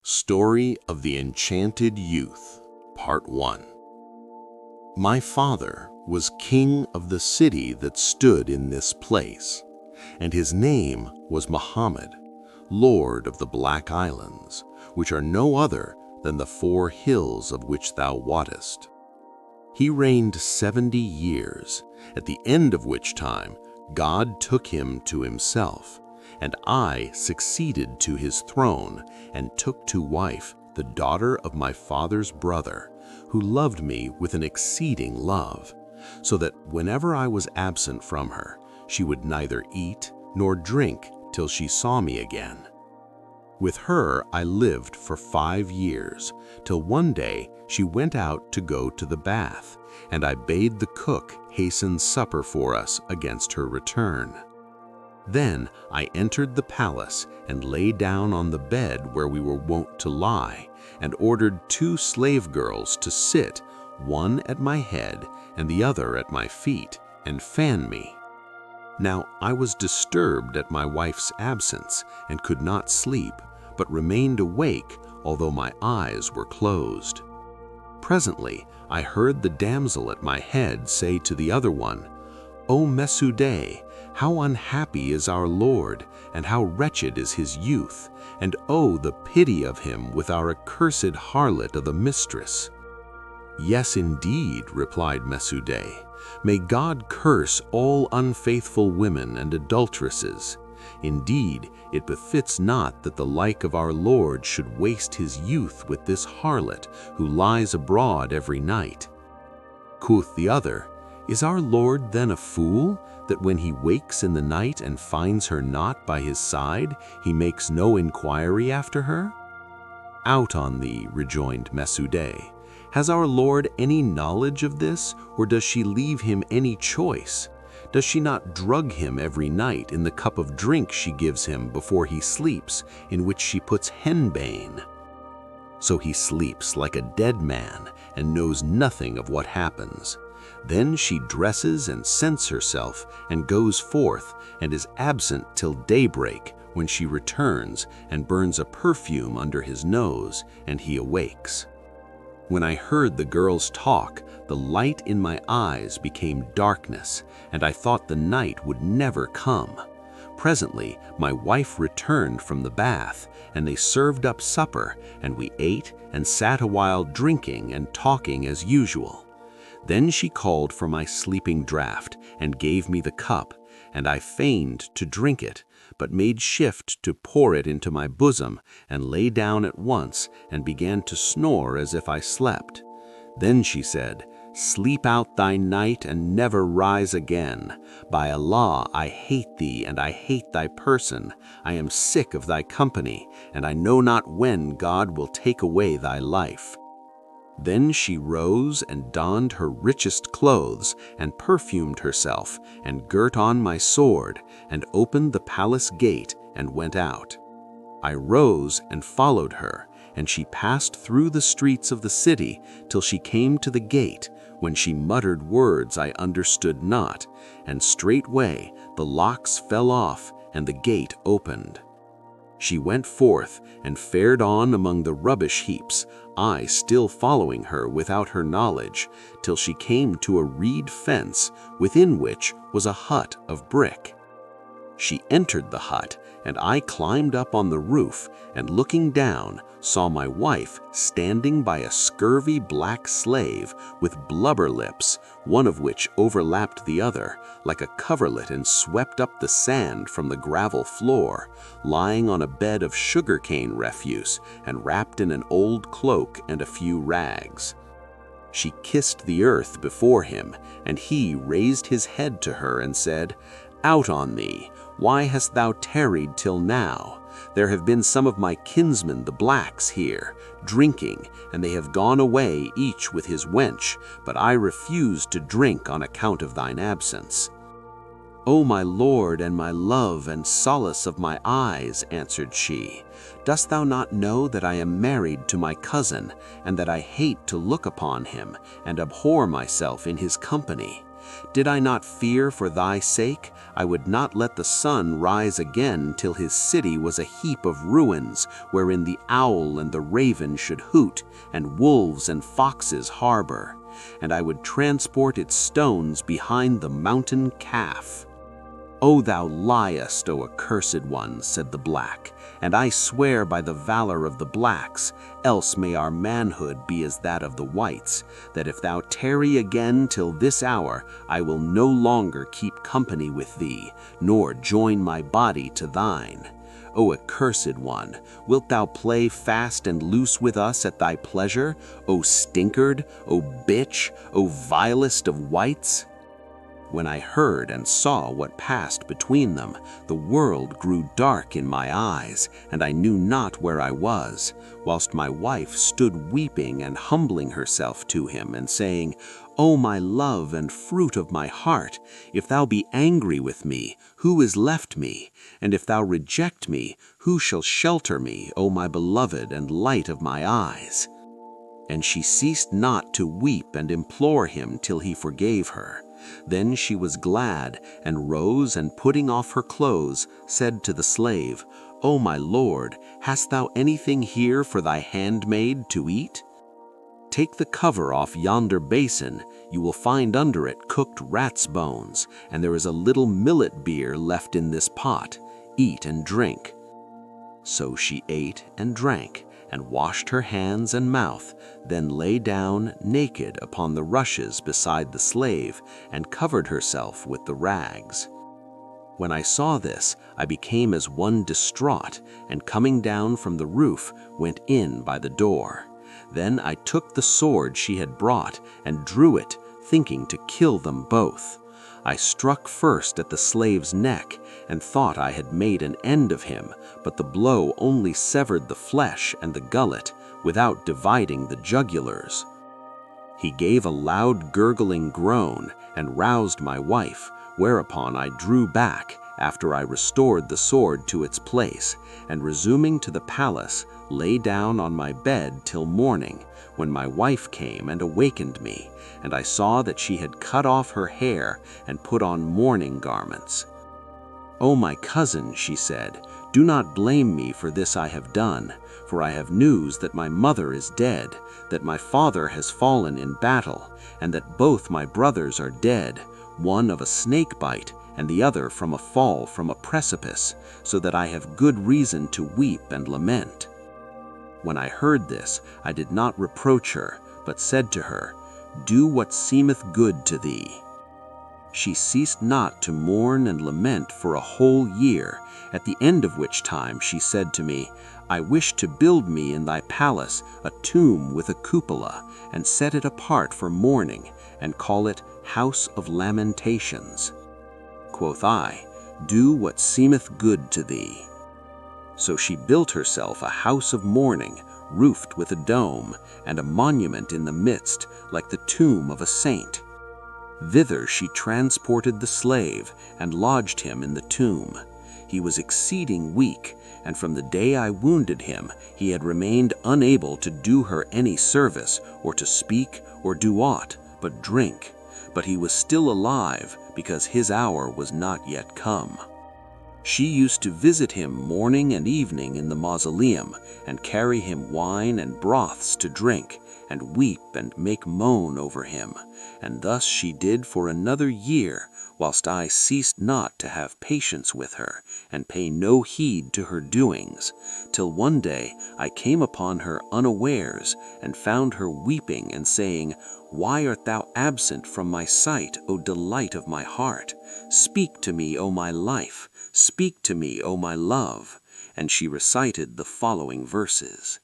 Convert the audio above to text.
Story of the Enchanted Youth, Part 1. My father was king of the city that stood in this place, and his name was Muhammad, Lord of the Black Islands, which are no other than the 4 hills of which thou wottest. He reigned 70 years, at the end of which time God took him to himself, and I succeeded to his throne and took to wife the daughter of my father's brother, who loved me with an exceeding love, so that whenever I was absent from her, she would neither eat nor drink till she saw me again. With her I lived for 5 years, till one day she went out to go to the bath, and I bade the cook hasten supper for us against her return. Then I entered the palace and lay down on the bed where we were wont to lie, and ordered 2 slave girls to sit, one at my head and the other at my feet, and fan me. Now I was disturbed at my wife's absence and could not sleep, but remained awake although my eyes were closed. Presently I heard the damsel at my head say to the other one, "O Mesude, how unhappy is our Lord, and how wretched is his youth, and oh, the pity of him with our accursed harlot of a mistress." "Yes, indeed," replied Mesude. "May God curse all unfaithful women and adulteresses. Indeed, it befits not that the like of our Lord should waste his youth with this harlot who lies abroad every night." Quoth the other, "Is our Lord then a fool, that when he wakes in the night and finds her not by his side, he makes no inquiry after her?" "Out on thee," rejoined Mesude. "Has our Lord any knowledge of this, or does she leave him any choice? Does she not drug him every night in the cup of drink she gives him before he sleeps, in which she puts henbane? So he sleeps like a dead man and knows nothing of what happens. Then she dresses and scents herself and goes forth and is absent till daybreak, when she returns and burns a perfume under his nose, and he awakes. When I heard the girls talk, the light in my eyes became darkness, and I thought the night would never come. Presently my wife returned from the bath, and they served up supper, and we ate and sat a while drinking and talking as usual. Then she called for my sleeping draught and gave me the cup, and I feigned to drink it, but made shift to pour it into my bosom, and lay down at once and began to snore as if I slept. Then she said, "Sleep out thy night and never rise again. By Allah, I hate thee and I hate thy person. I am sick of thy company, and I know not when God will take away thy life." Then she rose and donned her richest clothes, and perfumed herself, and girt on my sword, and opened the palace gate, and went out. I rose and followed her, and she passed through the streets of the city till she came to the gate, when she muttered words I understood not, and straightway the locks fell off, and the gate opened. She went forth and fared on among the rubbish heaps, I still following her without her knowledge, till she came to a reed fence, within which was a hut of brick. She entered the hut, and I climbed up on the roof, and looking down, saw my wife standing by a scurvy black slave with blubber lips, one of which overlapped the other, like a coverlet, and swept up the sand from the gravel floor, lying on a bed of sugarcane refuse, and wrapped in an old cloak and a few rags. She kissed the earth before him, and he raised his head to her and said, "Out on thee! Why hast thou tarried till now? There have been some of my kinsmen the blacks here, drinking, and they have gone away each with his wench, but I refuse to drink on account of thine absence." "O my lord and my love and solace of my eyes," answered she, "dost thou not know that I am married to my cousin, and that I hate to look upon him, and abhor myself in his company? Did I not fear for thy sake? I would not let the sun rise again till his city was a heap of ruins, wherein the owl and the raven should hoot, and wolves and foxes harbor. And I would transport its stones behind the mountain calf. O thou liest, O accursed one, said the black, and I swear by the valor of the blacks, else may our manhood be as that of the whites, that if thou tarry again till this hour, I will no longer keep company with thee, nor join my body to thine. O accursed one, wilt thou play fast and loose with us at thy pleasure, O stinkard, O bitch, O vilest of whites? When I heard and saw what passed between them, the world grew dark in my eyes, and I knew not where I was, whilst my wife stood weeping and humbling herself to him, and saying, O my love and fruit of my heart, if thou be angry with me, who is left me? And if thou reject me, who shall shelter me, O my beloved and light of my eyes? And she ceased not to weep and implore him till he forgave her. Then she was glad, and rose, and putting off her clothes, said to the slave, O my lord, hast thou anything here for thy handmaid to eat? Take the cover off yonder basin, you will find under it cooked rat's bones, and there is a little millet beer left in this pot. Eat and drink. So she ate and drank, and washed her hands and mouth, then lay down naked upon the rushes beside the slave, and covered herself with the rags. When I saw this, I became as one distraught, and coming down from the roof, went in by the door. Then I took the sword she had brought, and drew it, thinking to kill them both. I struck first at the slave's neck, and thought I had made an end of him, but the blow only severed the flesh and the gullet, without dividing the jugulars. He gave a loud gurgling groan, and roused my wife, whereupon I drew back, after I restored the sword to its place, and resuming to the palace, lay down on my bed till morning, when my wife came and awakened me, and I saw that she had cut off her hair and put on mourning garments. O my cousin, she said, do not blame me for this I have done, for I have news that my mother is dead, that my father has fallen in battle, and that both my brothers are dead, one of a snake bite, and the other from a fall from a precipice, so that I have good reason to weep and lament. When I heard this, I did not reproach her, but said to her, Do what seemeth good to thee. She ceased not to mourn and lament for a whole year, at the end of which time she said to me, I wish to build me in thy palace a tomb with a cupola, and set it apart for mourning, and call it House of Lamentations. Quoth I, Do what seemeth good to thee. So she built herself a house of mourning, roofed with a dome, and a monument in the midst, like the tomb of a saint. Thither she transported the slave, and lodged him in the tomb. He was exceeding weak, and from the day I wounded him, he had remained unable to do her any service, or to speak, or do aught, but drink. But he was still alive, because his hour was not yet come. She used to visit him morning and evening in the mausoleum, and carry him wine and broths to drink, and weep and make moan over him. And thus she did for another year, whilst I ceased not to have patience with her, and pay no heed to her doings, till one day I came upon her unawares, and found her weeping and saying, Why art thou absent from my sight, O delight of my heart? Speak to me, O my life. Speak to me, O my love. And she recited the following verses.